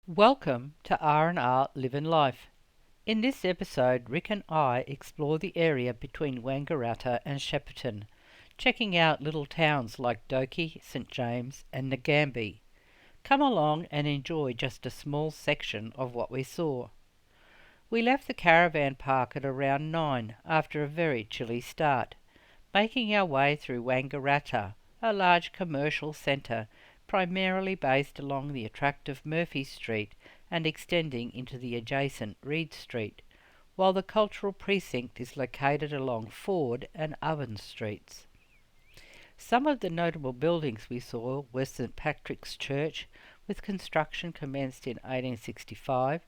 Welcome to R&R Livin' Life. In this episode, Rick and I explore the area between Wangaratta and Shepparton, checking out little towns like Doki, St James and Nagambie. Come along and enjoy just a small section of what we saw. We left the caravan park at around 9 after a very chilly start, making our way through Wangaratta, a large commercial centre primarily based along the attractive Murphy Street and extending into the adjacent Reed Street, while the cultural precinct is located along Ford and Ovens Streets. Some of the notable buildings we saw were St Patrick's Church, with construction commenced in 1865,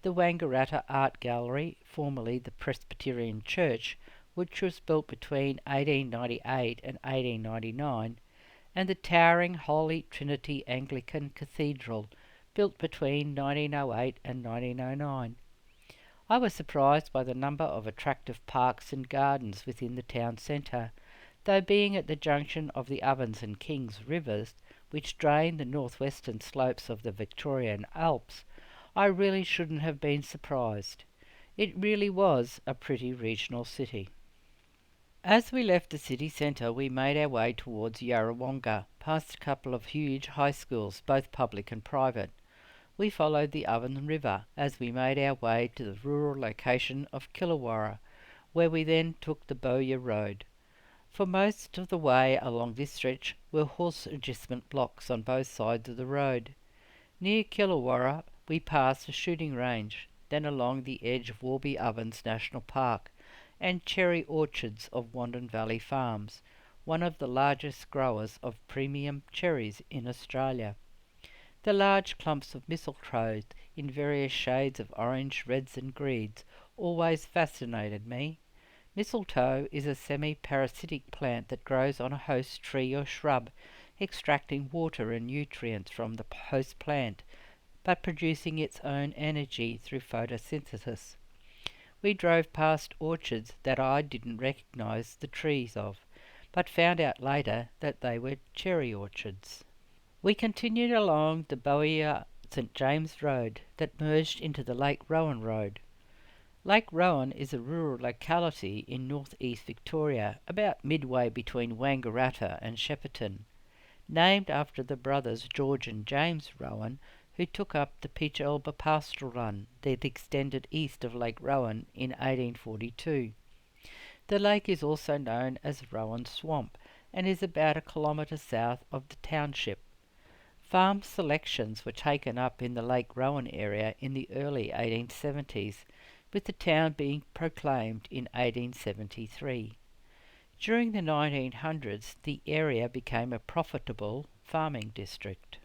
the Wangaratta Art Gallery, formerly the Presbyterian Church, which was built between 1898 and 1899, and the towering Holy Trinity Anglican Cathedral, built between 1908 and 1909. I was surprised by the number of attractive parks and gardens within the town centre, though being at the junction of the Ovens and Kings rivers, which drain the northwestern slopes of the Victorian Alps, I really shouldn't have been surprised. It really was a pretty regional city. As we left the city centre, we made our way towards Yarrawonga, past a couple of huge high schools, both public and private. We followed the Oven River as we made our way to the rural location of Killawarra, where we then took the Bowyer Road. For most of the way along this stretch were horse adjustment blocks on both sides of the road. Near Killawarra, we passed a shooting range, then along the edge of Warby Ovens National Park, and cherry orchards of Wandon Valley Farms, one of the largest growers of premium cherries in Australia. The large clumps of mistletoe in various shades of orange, reds and greens always fascinated me. Mistletoe is a semi-parasitic plant that grows on a host tree or shrub, extracting water and nutrients from the host plant, but producing its own energy through photosynthesis. We drove past orchards that I didn't recognise the trees of, but found out later that they were cherry orchards. We continued along the Bowyer St James Road that merged into the Lake Rowan Road. Lake Rowan is a rural locality in northeast Victoria, about midway between Wangaratta and Shepparton, named after the brothers George and James Rowan, who took up the Peach Elba pastoral run that extended east of Lake Rowan in 1842. The lake is also known as Rowan Swamp and is about a kilometre south of the township. Farm selections were taken up in the Lake Rowan area in the early 1870s, with the town being proclaimed in 1873. During the 1900s, the area became a profitable farming district.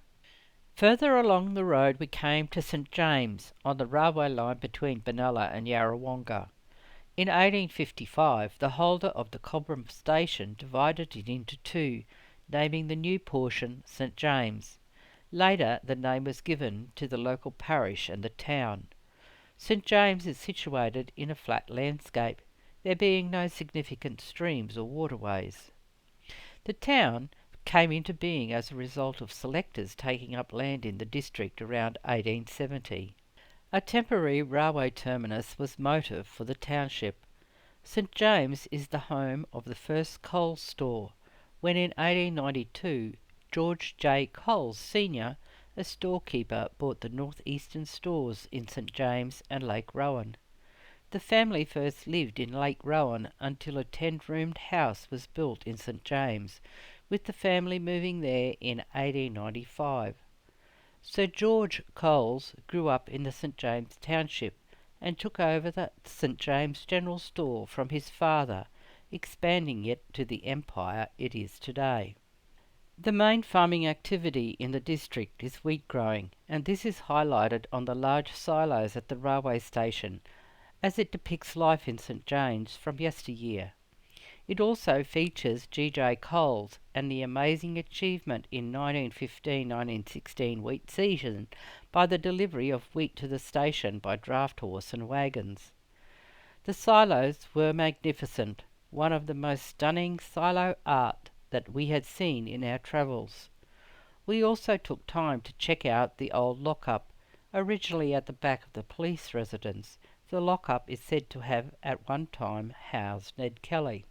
Further along the road we came to St James, on the railway line between Benalla and Yarrawonga. In 1855, the holder of the Goulburn station divided it into two, naming the new portion St James. Later, the name was given to the local parish and the town. St James is situated in a flat landscape, there being no significant streams or waterways. The town came into being as a result of selectors taking up land in the district around 1870. A temporary railway terminus was motive for the township. St James is the home of the first Coles store, when in 1892 George J. Coles Sr., a storekeeper, bought the northeastern stores in St James and Lake Rowan. The family first lived in Lake Rowan until a 10-roomed house was built in St James, with the family moving there in 1895. Sir George Coles grew up in the St James township and took over the St James General Store from his father, expanding it to the empire it is today. The main farming activity in the district is wheat growing, and this is highlighted on the large silos at the railway station, as it depicts life in St James from yesteryear. It also features G.J. Coles and the amazing achievement in 1915-1916 wheat season by the delivery of wheat to the station by draft horse and wagons. The silos were magnificent, one of the most stunning silo art that we had seen in our travels. We also took time to check out the old lockup, Originally at the back of the police residence, the lockup is said to have at one time housed Ned Kelly.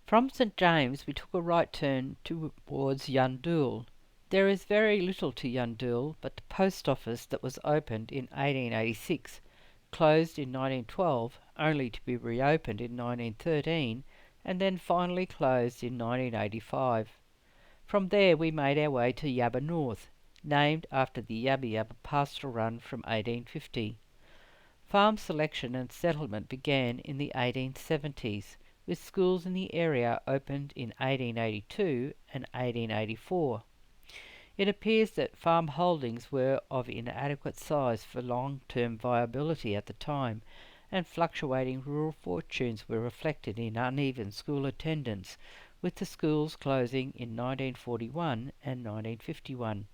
From St James we took a right turn towards Yundool. There is very little to Yundool but the post office that was opened in 1886, closed in 1912, only to be reopened in 1913, and then finally closed in 1985. From there we made our way to Yabba North, named after the Yabba Yabba pastoral run from 1850. Farm selection and settlement began in the 1870s, with schools in the area opened in 1882 and 1884. It appears that farm holdings were of inadequate size for long-term viability at the time, and fluctuating rural fortunes were reflected in uneven school attendance, with the schools closing in 1941 and 1951.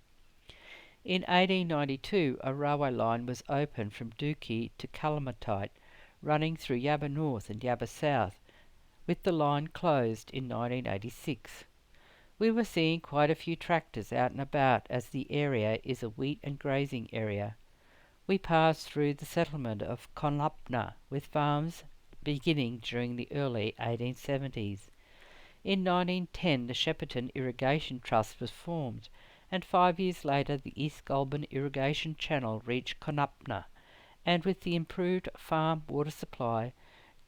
In 1892 a railway line was opened from Dookie to Calamatite, running through Yabba North and Yabba South, with the line closed in 1986. We were seeing quite a few tractors out and about as the area is a wheat and grazing area. We passed through the settlement of Konlupna, with farms beginning during the early 1870s. In 1910 the Shepparton Irrigation Trust was formed, and 5 years later the East Goulburn Irrigation Channel reached Konupna, and with the improved farm water supply,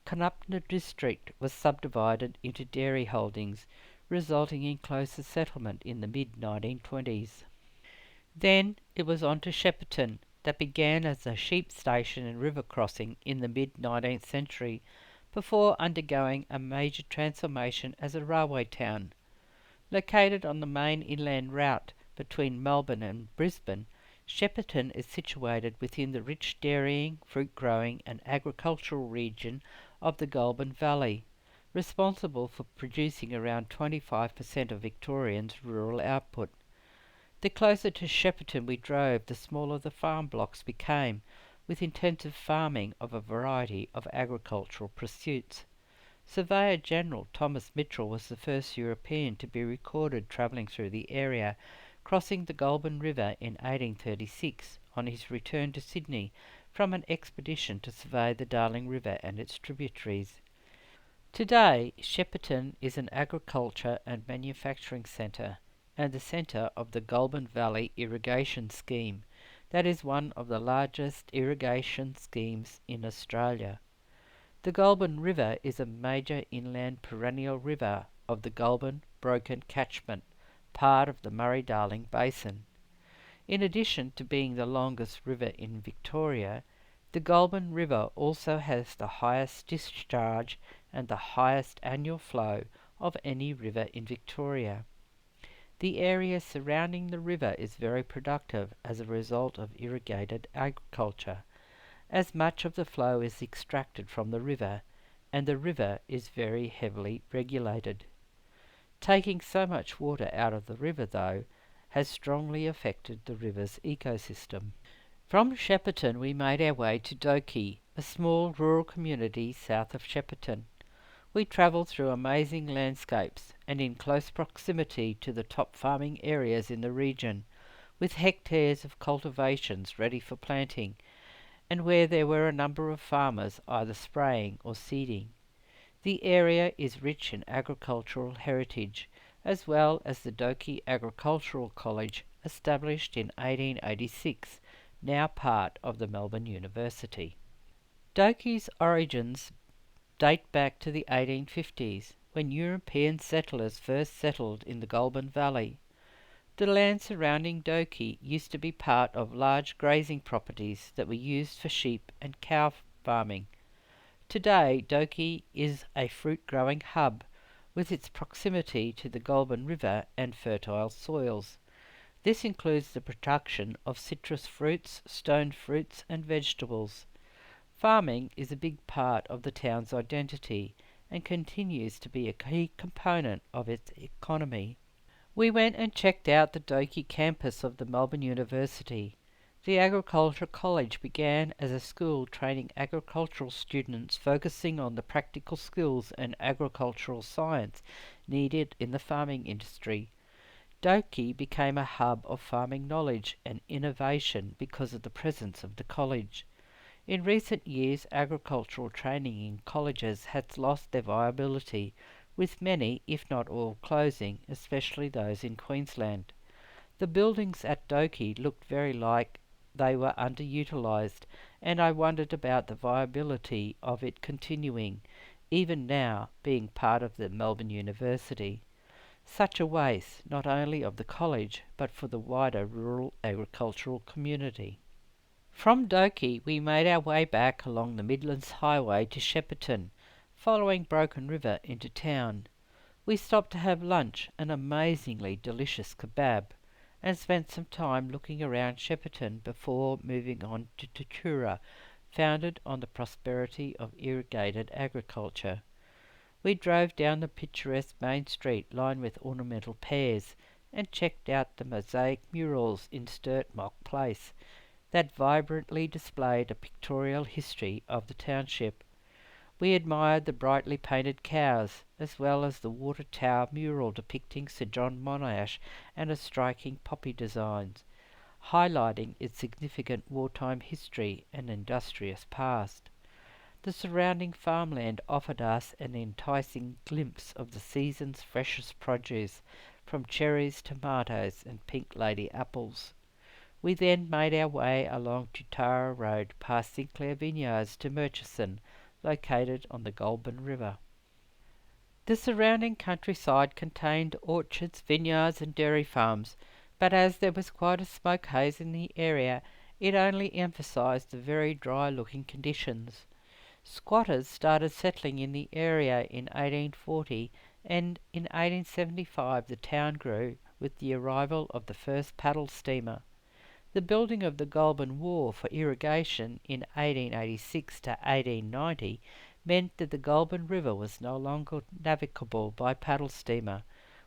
Konupna district was subdivided into dairy holdings, resulting in closer settlement in the mid-1920s. Then it was on to Shepparton, that began as a sheep station and river crossing in the mid-19th century, before undergoing a major transformation as a railway town. Located on the main inland route between Melbourne and Brisbane, Shepparton is situated within the rich dairying, fruit-growing and agricultural region of the Goulburn Valley, responsible for producing around 25% of Victorians' rural output. The closer to Shepparton we drove, the smaller the farm blocks became, with intensive farming of a variety of agricultural pursuits. Surveyor General Thomas Mitchell was the first European to be recorded travelling through the area, crossing the Goulburn River in 1836 on his return to Sydney from an expedition to survey the Darling River and its tributaries. Today, Shepparton is an agriculture and manufacturing centre, and the centre of the Goulburn Valley Irrigation Scheme, that is one of the largest irrigation schemes in Australia. The Goulburn River is a major inland perennial river of the Goulburn-Broken catchment, part of the Murray-Darling Basin. In addition to being the longest river in Victoria, the Goulburn River also has the highest discharge and the highest annual flow of any river in Victoria. The area surrounding the river is very productive as a result of irrigated agriculture, as much of the flow is extracted from the river, and the river is very heavily regulated. Taking so much water out of the river, though, has strongly affected the river's ecosystem. From Shepparton we made our way to Dookie, a small rural community south of Shepparton. We travelled through amazing landscapes and in close proximity to the top farming areas in the region, with hectares of cultivations ready for planting, and where there were a number of farmers either spraying or seeding. The area is rich in agricultural heritage, as well as the Dookie Agricultural College, established in 1886, now part of the Melbourne University. Dookie's origins date back to the 1850s, when European settlers first settled in the Goulburn Valley. The land surrounding Dookie used to be part of large grazing properties that were used for sheep and cow farming. Today, Dookie is a fruit-growing hub, with its proximity to the Goulburn River and fertile soils. This includes the production of citrus fruits, stone fruits and vegetables. Farming is a big part of the town's identity and continues to be a key component of its economy. We went and checked out the Dookie campus of the Melbourne University. The Agriculture College began as a school training agricultural students, focusing on the practical skills and agricultural science needed in the farming industry. Doki became a hub of farming knowledge and innovation because of the presence of the college. In recent years, agricultural training in colleges has lost their viability, with many, if not all, closing, especially those in Queensland. The buildings at Doki looked very like they were underutilised, and I wondered about the viability of it continuing, even now being part of the Melbourne University. Such a waste, not only of the college, but for the wider rural agricultural community. From Doki we made our way back along the Midlands Highway to Shepparton, following Broken River into town. We stopped to have lunch, an amazingly delicious kebab, and spent some time looking around Shepparton before moving on to Tatura, founded on the prosperity of irrigated agriculture. We drove down the picturesque main street lined with ornamental pears, and checked out the mosaic murals in Sturt Mock Place that vibrantly displayed a pictorial history of the township. We admired the brightly painted cows, as well as the water tower mural depicting Sir John Monash and a striking poppy design, highlighting its significant wartime history and industrious past. The surrounding farmland offered us an enticing glimpse of the season's freshest produce, from cherries, tomatoes, and pink lady apples. We then made our way along Tutara Road past Sinclair Vineyards to Murchison, located on the Goulburn River. The surrounding countryside contained orchards, vineyards, and dairy farms, but as there was quite a smoke haze in the area, it only emphasised the very dry-looking conditions. Squatters started settling in the area in 1840, and in 1875 the town grew with the arrival of the first paddle steamer. The building of the Goulburn Wharf for irrigation in 1886 to 1890 meant that the Goulburn River was no longer navigable by paddle steamer,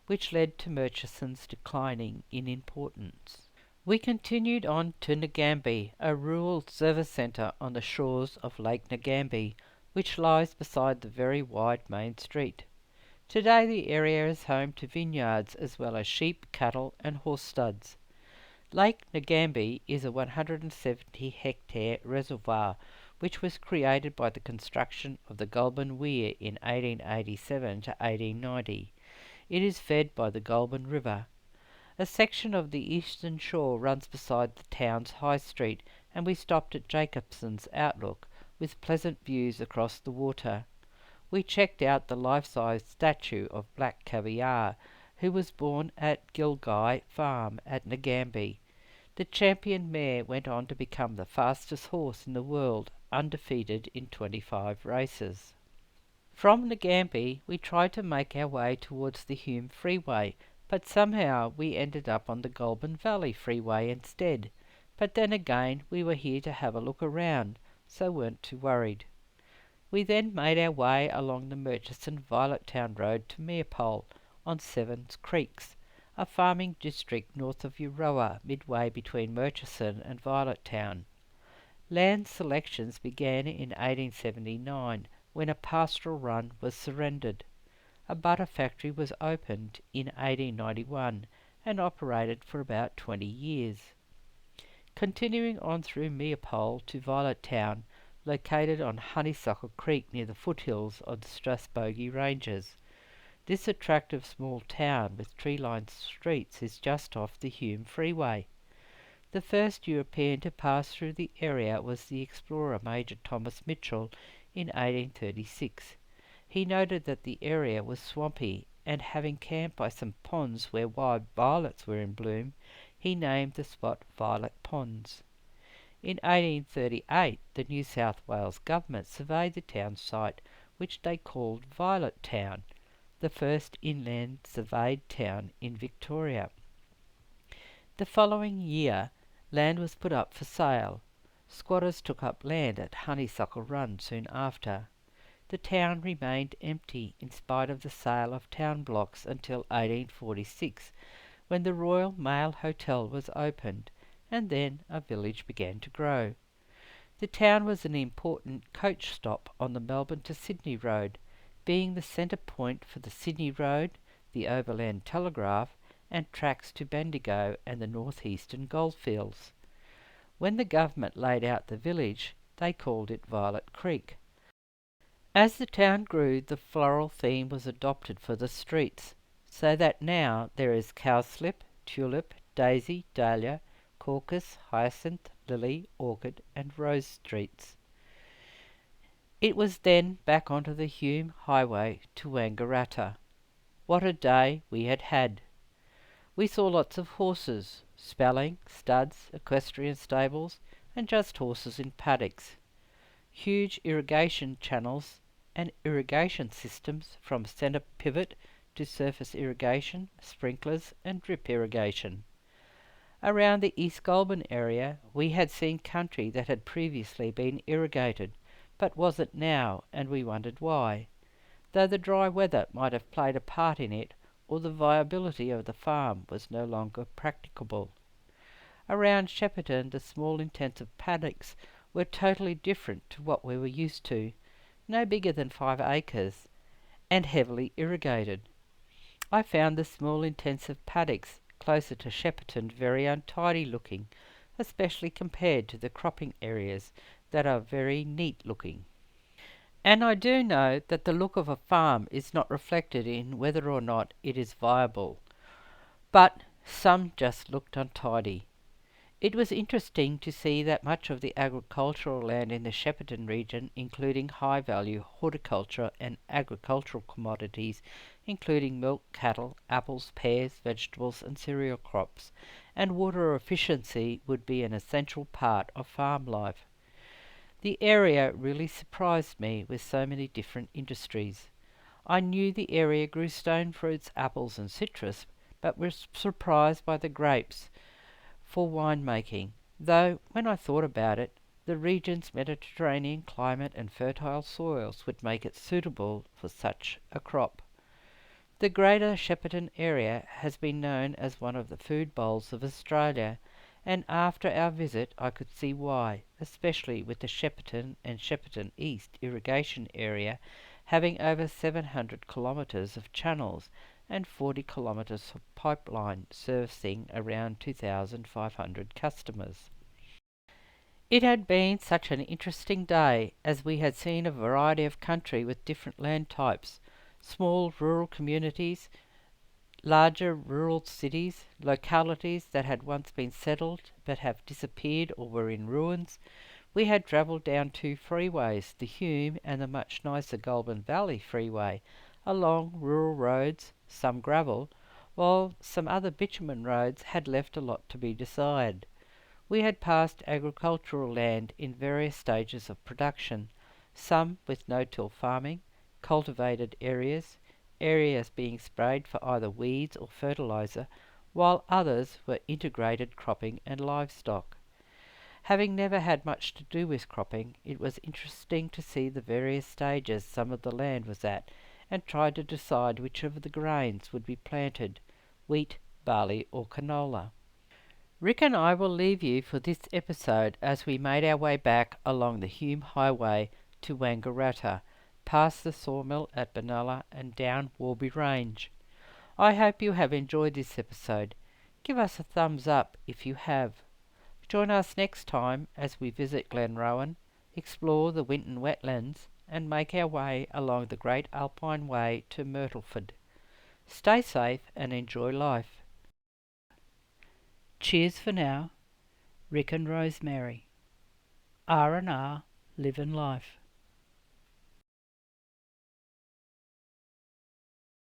which led to Murchison's declining in importance. We continued on to Nagambie, a rural service centre on the shores of Lake Nagambie, which lies beside the very wide main street. Today the area is home to vineyards as well as sheep, cattle and horse studs. Lake Nagambie is a 170-hectare reservoir which was created by the construction of the Goulburn Weir in 1887 to 1890. It is fed by the Goulburn River. A section of the eastern shore runs beside the town's high street, and we stopped at Jacobson's Outlook, with pleasant views across the water. We checked out the life-size statue of Black Caviar, who was born at Gilgai Farm at Nagambie. The champion mare went on to become the fastest horse in the world, undefeated in 25 races. From Nagambie, we tried to make our way towards the Hume Freeway, but somehow we ended up on the Goulburn Valley Freeway instead. But then again, we were here to have a look around, so weren't too worried. We then made our way along the Murchison Violettown Road to Meerpole on Sevens Creeks, a farming district north of Euroa, midway between Murchison and Violettown. Land selections began in 1879, when a pastoral run was surrendered. A butter factory was opened in 1891 and operated for about 20 years. Continuing on through Meerpole to Violettown, located on Honeysuckle Creek near the foothills of the Strathbogie Ranges. This attractive small town with tree-lined streets is just off the Hume Freeway. The first European to pass through the area was the explorer Major Thomas Mitchell in 1836. He noted that the area was swampy, and having camped by some ponds where wild violets were in bloom, he named the spot Violet Ponds. In 1838, the New South Wales government surveyed the town site, which they called Violet Town, the first inland surveyed town in Victoria. The following year, land was put up for sale. Squatters took up land at Honeysuckle Run soon after. The town remained empty in spite of the sale of town blocks until 1846, when the Royal Mail Hotel was opened, and then a village began to grow. The town was an important coach stop on the Melbourne to Sydney Road, being the centre point for the Sydney Road, the Overland Telegraph, and tracks to Bendigo and the northeastern goldfields. When the government laid out the village, they called it Violet Creek. As the town grew, the floral theme was adopted for the streets, so that now there is cowslip, tulip, daisy, dahlia, crocus, hyacinth, lily, orchid, and rose streets. It was then back onto the Hume Highway to Wangaratta. What a day we had had! We saw lots of horses, spelling, studs, equestrian stables, and just horses in paddocks. Huge irrigation channels and irrigation systems from centre pivot to surface irrigation, sprinklers and drip irrigation. Around the East Goulburn area we had seen country that had previously been irrigated, but wasn't now, and we wondered why, though the dry weather might have played a part in it, or the viability of the farm was no longer practicable. Around Shepparton the small intensive paddocks were totally different to what we were used to, no bigger than 5 acres, and heavily irrigated. I found the small intensive paddocks closer to Shepparton very untidy looking, especially compared to the cropping areas that are very neat looking. And I do know that the look of a farm is not reflected in whether or not it is viable, but some just looked untidy. It was interesting to see that much of the agricultural land in the Shepparton region, including high-value horticulture and agricultural commodities, including milk, cattle, apples, pears, vegetables and cereal crops, and water efficiency would be an essential part of farm life. The area really surprised me with so many different industries. I knew the area grew stone fruits, apples and citrus, but was surprised by the grapes for winemaking, though when I thought about it, the region's Mediterranean climate and fertile soils would make it suitable for such a crop. The Greater Shepparton area has been known as one of the food bowls of Australia, and after our visit I could see why, especially with the Shepparton and Shepparton East irrigation area having over 700 kilometres of channels and 40 kilometres of pipeline servicing around 2,500 customers. It had been such an interesting day, as we had seen a variety of country with different land types, small rural communities, larger rural cities, localities that had once been settled but have disappeared or were in ruins. We had travelled down 2 freeways, the Hume and the much nicer Goulburn Valley Freeway, along rural roads, some gravel, while some other bitumen roads had left a lot to be desired. We had passed agricultural land in various stages of production, some with no-till farming, cultivated areas, areas being sprayed for either weeds or fertiliser, while others were integrated cropping and livestock. Having never had much to do with cropping, it was interesting to see the various stages some of the land was at, and try to decide which of the grains would be planted, wheat, barley or canola. Rick and I will leave you for this episode as we made our way back along the Hume Highway to Wangaratta, past the sawmill at Benalla and down Warby Range. I hope you have enjoyed this episode. Give us a thumbs up if you have. Join us next time as we visit Glenrowan, explore the Winton wetlands and make our way along the Great Alpine Way to Myrtleford. Stay safe and enjoy life. Cheers for now. Rick and Rosemary. R&R, living life.